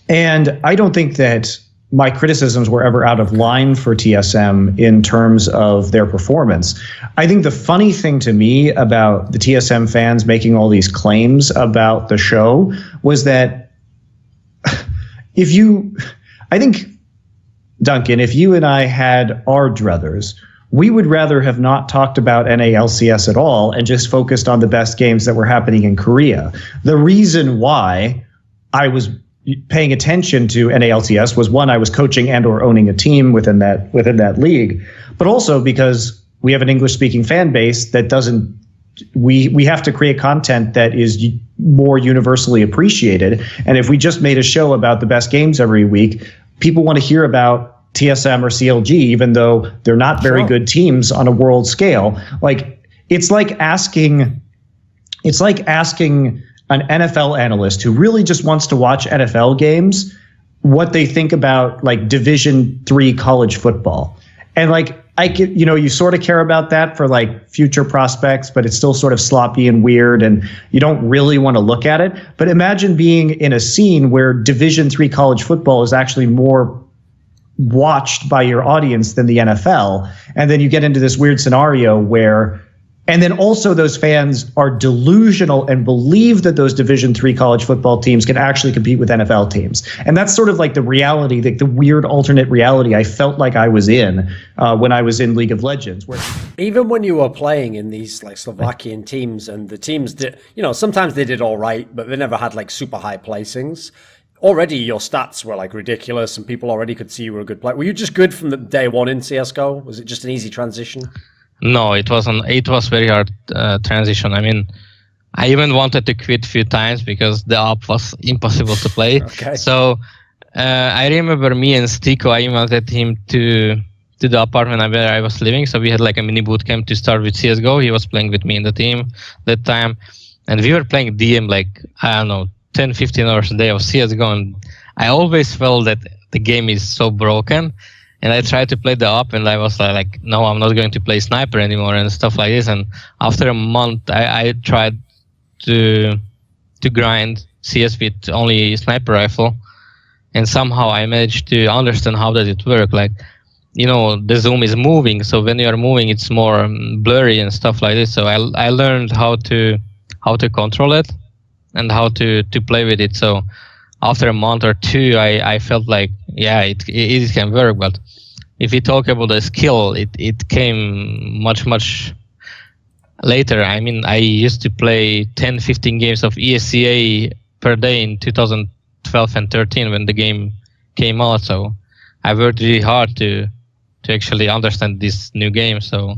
And I don't think that my criticisms were ever out of line for TSM in terms of their performance. I think the funny thing to me about the TSM fans making all these claims about the show was that I think, Duncan, if you and I had our druthers, we would rather have not talked about NALCS at all and just focused on the best games that were happening in Korea. The reason why I was paying attention to NALCS was, one, I was coaching and or owning a team within that league, but also because we have an English-speaking fan base that doesn't. We have to create content that is more universally appreciated, and if we just made a show about the best games every week, people want to hear about TSM or CLG, even though they're not very good teams on a world scale. It's like asking an NFL analyst who really just wants to watch NFL games what they think about Division III college football. And you sort of care about that for future prospects, but it's still sort of sloppy and weird and you don't really want to look at it. But imagine being in a scene where Division III college football is actually more watched by your audience than the NFL. And then you get into this weird scenario where, and then also those fans are delusional and believe that those Division III college football teams can actually compete with NFL teams. And that's sort of like the reality, the weird alternate reality I felt like I was in when I was in League of Legends. Even when you were playing in these Slovakian teams, and the teams did, sometimes they did all right, but they never had super high placings. Already your stats were ridiculous and people already could see you were a good player. Were you just good from the day one in CSGO? Was it just an easy transition? No, it wasn't. It was very hard transition. I mean, I even wanted to quit a few times because the app was impossible to play. Okay. So I remember me and Stiko, I invited him to the apartment where I was living. So we had a mini boot camp to start with CSGO. He was playing with me in the team that time. And we were playing DM I don't know, 10, 15 hours a day of CSGO. And I always felt that the game is so broken. And I tried to play the up, and I was no, I'm not going to play sniper anymore and stuff like this. And after a month, I tried to grind CS with only sniper rifle, and somehow I managed to understand how does it work. The zoom is moving, so when you are moving, it's more blurry and stuff like this. So I learned how to control it and how to play with it. So after a month or two, I felt it can work. But if we talk about the skill, it came much later. I mean, I used to play 10, 15 games of ESCA per day in 2012 and 13 when the game came out. So I worked really hard to actually understand this new game. So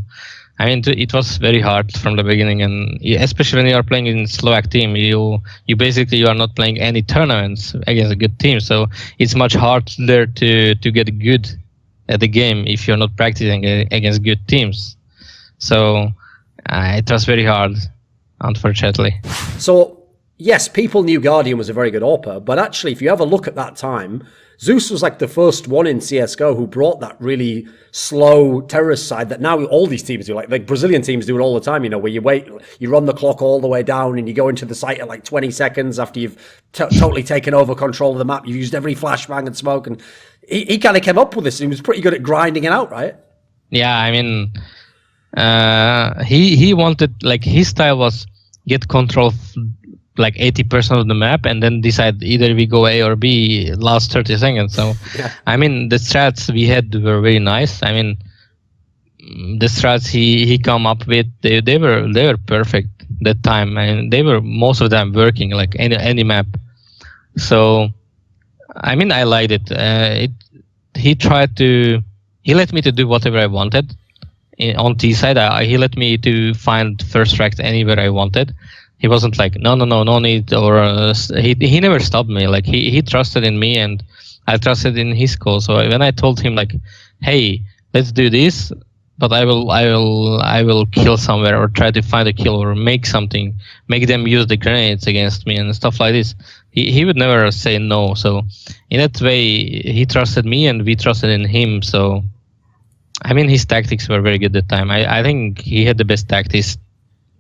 I mean, it was very hard from the beginning, and especially when you are playing in Slovak team, you are not playing any tournaments against a good team, so it's much harder to get good at the game if you're not practicing against good teams. So it was very hard, unfortunately. So yes, people knew Guardian was a very good AWPer, but actually, if you have a look at that time, Zeus was the first one in CSGO who brought that really slow terrorist side that now all these teams do. Like Brazilian teams do it all the time, where you wait, you run the clock all the way down and you go into the site at 20 seconds after you've totally taken over control of the map. You've used every flashbang and smoke, and he kind of came up with this. He was pretty good at grinding it out, right? Yeah, I mean, he wanted, his style was get control of 80% of the map and then decide either we go A or B last 30 seconds. So, yeah. I mean, the strats we had were very nice. I mean, the strats he come up with, they were perfect that time, and they were most of them working any map. So, I mean, I liked it. He let me to do whatever I wanted. On T side, he let me to find first tracks anywhere I wanted. He wasn't no need, or he never stopped me. He trusted in me, and I trusted in his call. So when I told him hey, let's do this, but I will kill somewhere or try to find a kill or make something, make them use the grenades against me and stuff like this. He would never say no. So in that way, he trusted me and we trusted in him. So I mean, his tactics were very good at the time. I think he had the best tactics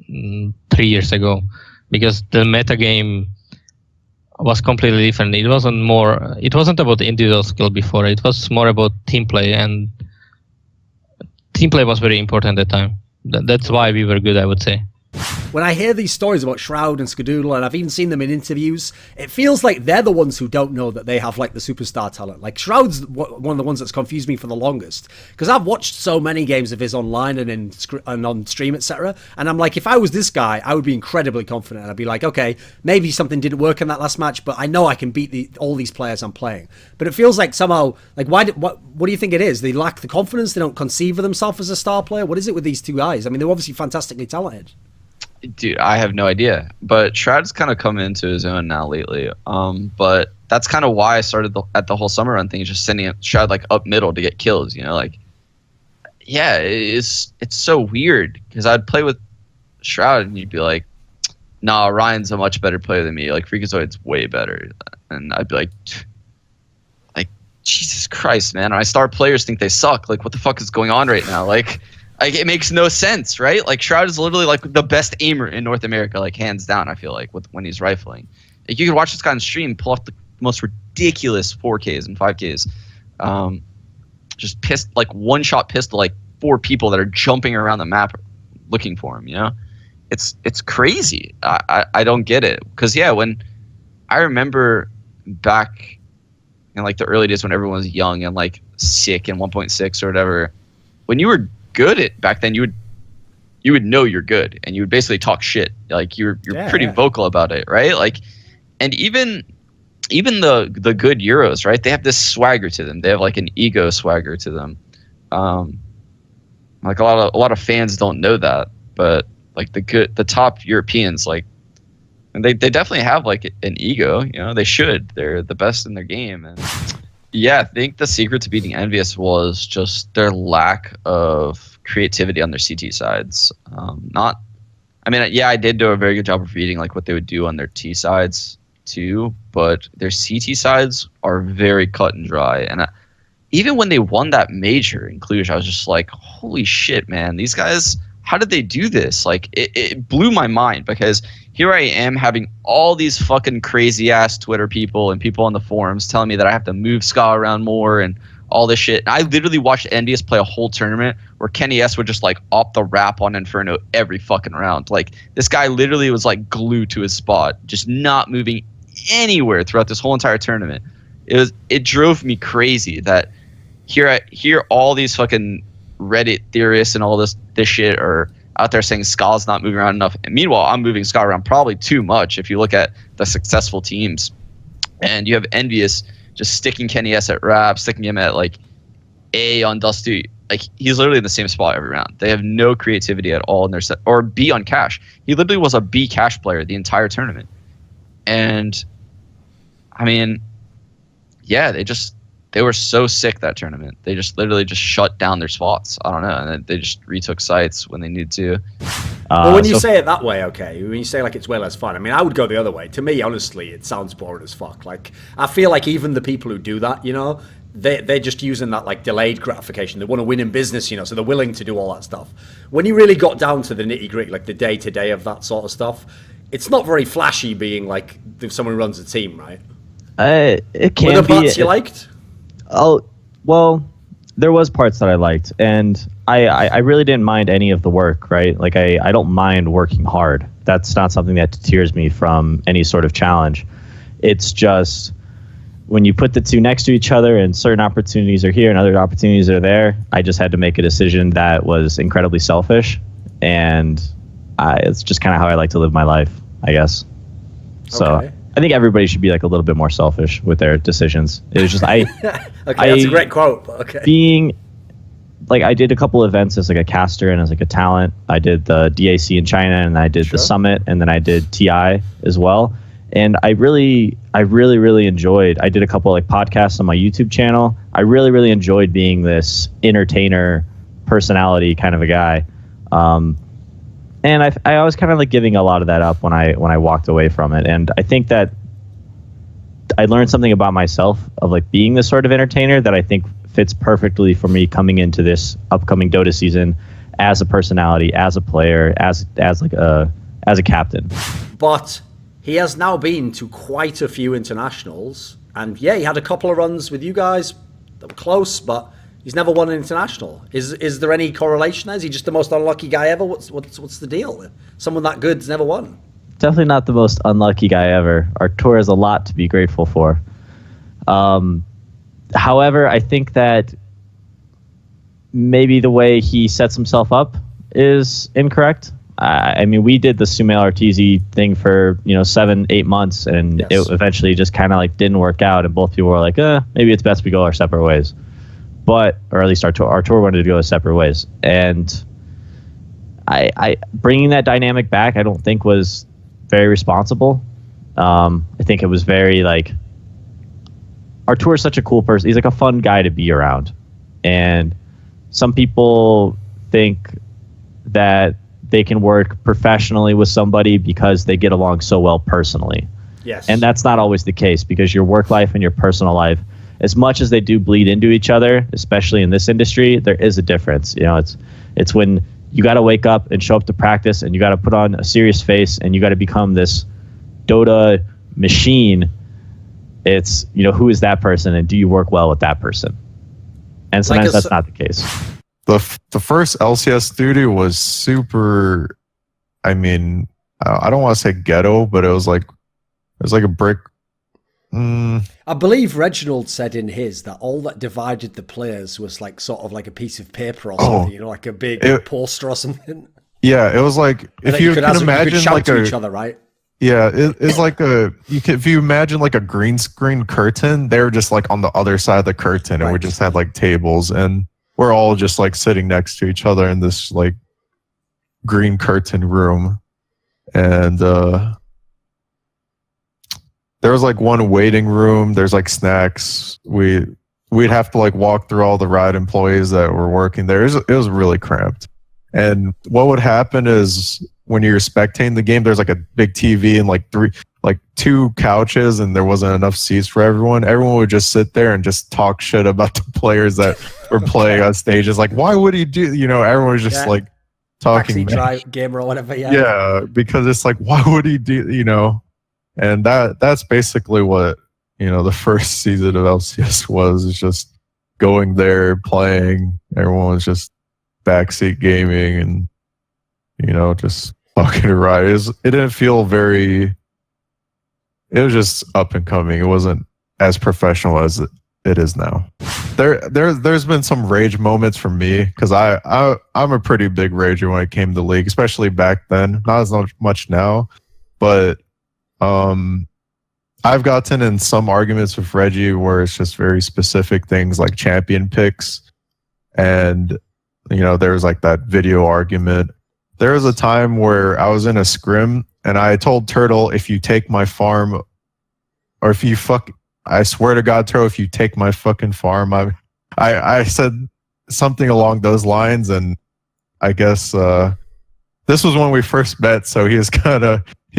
3 years ago, because the meta game was completely different. It wasn't about individual skill before. It was more about team play, and team play was very important at the time. That's why we were good, I would say. When I hear these stories about Shroud and Skadoodle, and I've even seen them in interviews, it feels like they're the ones who don't know that they have like the superstar talent. Like Shroud's one of the ones that's confused me for the longest, because I've watched so many games of his online and on stream, etc. And I'm like, if I was this guy, I would be incredibly confident. I'd be like, okay, maybe something didn't work in that last match, but I know I can beat all these players I'm playing. But it feels like somehow, like, what do you think it is? They lack the confidence. They don't conceive of themselves as a star player. What is it with these two guys? I mean, they're obviously fantastically talented. Dude, I have no idea. But Shroud's kind of come into his own now lately. But that's kind of why I started at the whole summer run thing, just sending Shroud like up middle to get kills. You know, like, yeah, it's so weird because I'd play with Shroud and you'd be like, nah, Ryan's a much better player than me. Like Freakazoid's way better, and I'd be like, Jesus Christ, man! Our star players think they suck. Like, what the fuck is going on right now? Like, it makes no sense, right? Like Shroud is literally like the best aimer in North America, like hands down. I feel like when he's rifling, like, you can watch this guy on stream pull off the most ridiculous 4Ks and 5Ks, just like one shot pistol like 4 people that are jumping around the map looking for him. You know, it's crazy. I don't get it because when I remember back in like the early days when everyone was young and like sick in 1.6 or whatever, when you were good at back then, you would know you're good and you would basically talk shit. Like you're pretty vocal about it, right? Like, and even the good Euros, right? They have this swagger to them. They have like an ego swagger to them. Like a lot of fans don't know that, but like the top Europeans, like, and they definitely have like an ego. You know, they should. They're the best in their game. And yeah, I think the secret to beating EnVyUs was just their lack of creativity on their CT sides. I did do a very good job of reading like what they would do on their T sides too, but their CT sides are very cut and dry. And even when they won that major in Cluj, I was just like, holy shit, man, these guys, how did they do this? Like, it blew my mind because here I am having all these fucking crazy ass Twitter people and people on the forums telling me that I have to move Ska around more and all this shit. And I literally watched EnVyUs play a whole tournament where Kenny S would just like op the rap on Inferno every fucking round. Like, this guy literally was like glued to his spot, just not moving anywhere throughout this whole entire tournament. It drove me crazy that here all these fucking Reddit theorists and all this shit are out there saying Ska's not moving around enough. And meanwhile, I'm moving Ska around probably too much if you look at the successful teams. And you have EnVyUs just sticking Kenny S at rap, sticking him at like A on Dusty. Like, he's literally in the same spot every round. They have no creativity at all in their set. Or B on Cash. He literally was a B Cash player the entire tournament. And I mean, yeah, they were so sick that tournament. They just literally just shut down their spots. I don't know. And they just retook sites when they needed to. Well, when you say it that way, okay, when you say like it's way less fun, I mean, I would go the other way. To me, honestly, it sounds boring as fuck. Like, I feel like even the people who do that, you know, they're just using that like delayed gratification. They want to win in business, you know, so they're willing to do all that stuff. When you really got down to the nitty gritty, like the day to day of that sort of stuff, it's not very flashy being like someone who runs a team, right? It can be. Were there parts you liked? Oh, well, there was parts that I liked, and I really didn't mind any of the work, right? Like, I don't mind working hard. That's not something that deters me from any sort of challenge. It's just when you put the two next to each other and certain opportunities are here and other opportunities are there, I just had to make a decision that was incredibly selfish, and it's just kind of how I like to live my life, I guess. So okay. I think everybody should be like a little bit more selfish with their decisions. It was just okay, that's a great quote. Okay, being like, I did a couple events as like a caster and as like a talent. I did the DAC in China, and I did the Summit, and then I did TI as well. And I really enjoyed. I did a couple like podcasts on my YouTube channel. I really enjoyed being this entertainer personality kind of a guy. And I was kind of like giving a lot of that up when I walked away from it. And I think that I learned something about myself of like being this sort of entertainer that I think fits perfectly for me coming into this upcoming Dota season as a personality, as a player, as a captain. But he has now been to quite a few internationals, and yeah, he had a couple of runs with you guys that were close, but he's never won an international. Is there any correlation there? Is he just the most unlucky guy ever? What's the deal? Someone that good's never won. Definitely not the most unlucky guy ever. Our tour has a lot to be grateful for. However, I think that maybe the way he sets himself up is incorrect. I mean, we did the Sumail Arteezy thing for 7-8 months, and it eventually just kind of like didn't work out, and both people were like, maybe it's best we go our separate ways. Or at least our tour wanted to go separate ways, and I bringing that dynamic back, I don't think was very responsible. I think it was very like, our tour is such a cool person. He's like a fun guy to be around, and some people think that they can work professionally with somebody because they get along so well personally. Yes. And that's not always the case, because your work life and your personal life, as much as they do bleed into each other, especially in this industry, there is a difference. It's when you got to wake up and show up to practice, and you got to put on a serious face, and you got to become this Dota machine. It's, who is that person, and do you work well with that person? And sometimes that's not the case. The first LCS studio was super, I mean, I don't want to say ghetto, but it was like a brick. I believe Reginald said in his that all that divided the players was like sort of like a piece of paper or something, like a big poster or something. Yeah, it was like, if you can imagine like to each other, right? Yeah, it's like if you imagine like a green screen curtain, they were just like on the other side of the curtain, and we just had like tables, and we're all just like sitting next to each other in this like green curtain room. And there was like one waiting room. There's like snacks. We'd have to like walk through all the Riot employees that were working there. It was really cramped. And what would happen is, when you're spectating the game, there's like a big TV and like two couches, and there wasn't enough seats for everyone. Everyone would just sit there and just talk shit about the players that were playing on stages. Like, why would he do? Everyone was just like talking. Backseat gamer or whatever. Yeah, because it's like, why would he do? And that's basically what the first season of LCS was. It's just going there, playing. Everyone was just backseat gaming and just talking to Riot. It didn't feel very. It was just up and coming. It wasn't as professional as it is now. There's been some rage moments for me, because I'm a pretty big rager when it came to League, especially back then. Not as much now, but I've gotten in some arguments with Reggie where it's just very specific things like champion picks, and there was like that video argument. There was a time where I was in a scrim, and I told Turtle, if you take my farm, or if you I swear to God, Turtle, if you take my fucking farm, I said something along those lines, and I guess this was when we first met, so he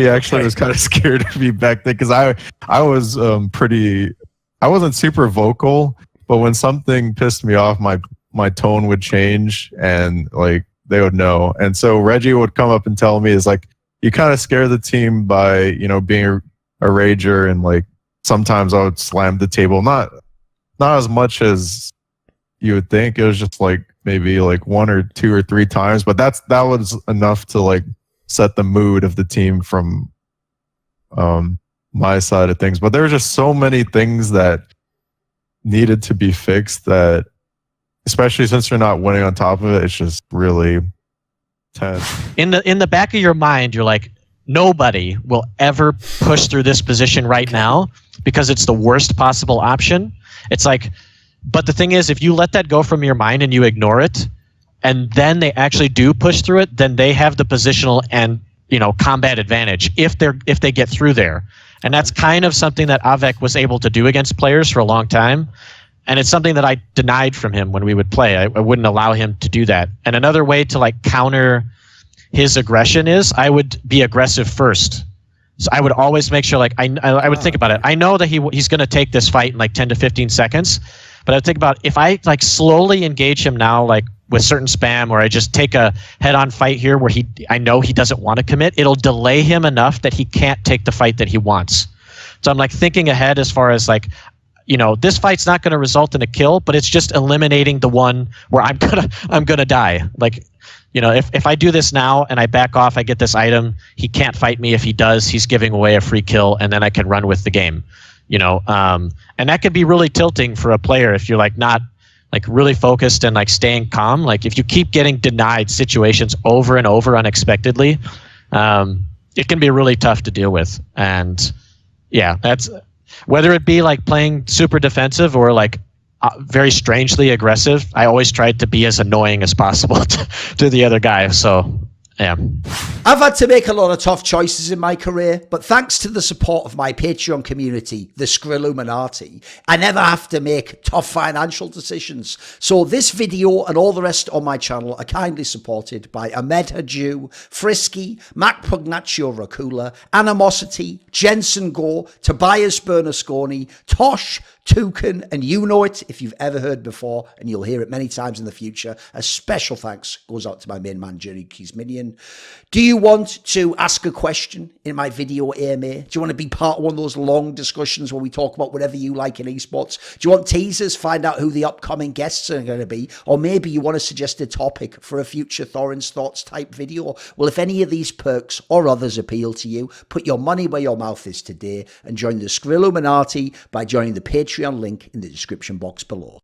actually was kind of scared of me back then, because I was I wasn't super vocal, but when something pissed me off, my tone would change, and like they would know. And so Reggie would come up and tell me, is like, you kind of scare the team by, being a rager, and like sometimes I would slam the table, not as much as you would think. It was just like maybe like 1 or 2 or 3 times, but that was enough to like set the mood of the team from my side of things. But there were just so many things that needed to be fixed, that especially since you're not winning on top of it, it's just really tense. In the back of your mind, you're like, nobody will ever push through this position right now because it's the worst possible option. It's like, but the thing is, if you let that go from your mind and you ignore it, and then they actually do push through it, then they have the positional and combat advantage if they get through there. And that's kind of something that Avec was able to do against players for a long time. And it's something that I denied from him when we would play. I wouldn't allow him to do that. And another way to like counter his aggression is I would be aggressive first. So I would always make sure, like, I would think about it. I know that he's going to take this fight in like 10 to 15 seconds, but I would think about, if I like slowly engage him now, like with certain spam, or I just take a head-on fight here where I know he doesn't want to commit, it'll delay him enough that he can't take the fight that he wants. So I'm like thinking ahead as far as like, this fight's not going to result in a kill, but it's just eliminating the one where I'm gonna die. Like, if I do this now and I back off, I get this item, he can't fight me. If he does, he's giving away a free kill, and then I can run with the game. And that can be really tilting for a player if you're like not like really focused and like staying calm. Like if you keep getting denied situations over and over unexpectedly, it can be really tough to deal with. And yeah, that's whether it be like playing super defensive or like very strangely aggressive. I always tried to be as annoying as possible to the other guy. So yeah. I've had to make a lot of tough choices in my career, but thanks to the support of my Patreon community, the Skrilluminati, I never have to make tough financial decisions. So this video and all the rest on my channel are kindly supported by Ahmed Hadjou, Frisky, Pugnatio, Rajcula, Animosity, Jensen Goh, Tobias Bernasconi, Tosh, Torin, and you know it if you've ever heard before, and you'll hear it many times in the future. A special thanks goes out to my main man, Jerry Keys Minion. Do you want to ask a question in my video AMA? Do you want to be part of one of those long discussions where we talk about whatever you like in esports? Do you want teasers, find out who the upcoming guests are going to be? Or maybe you want to suggest a topic for a future Thorin's Thoughts type video? Well, if any of these perks or others appeal to you, put your money where your mouth is today and join the Skrilluminati by joining the Patreon link in the description box below.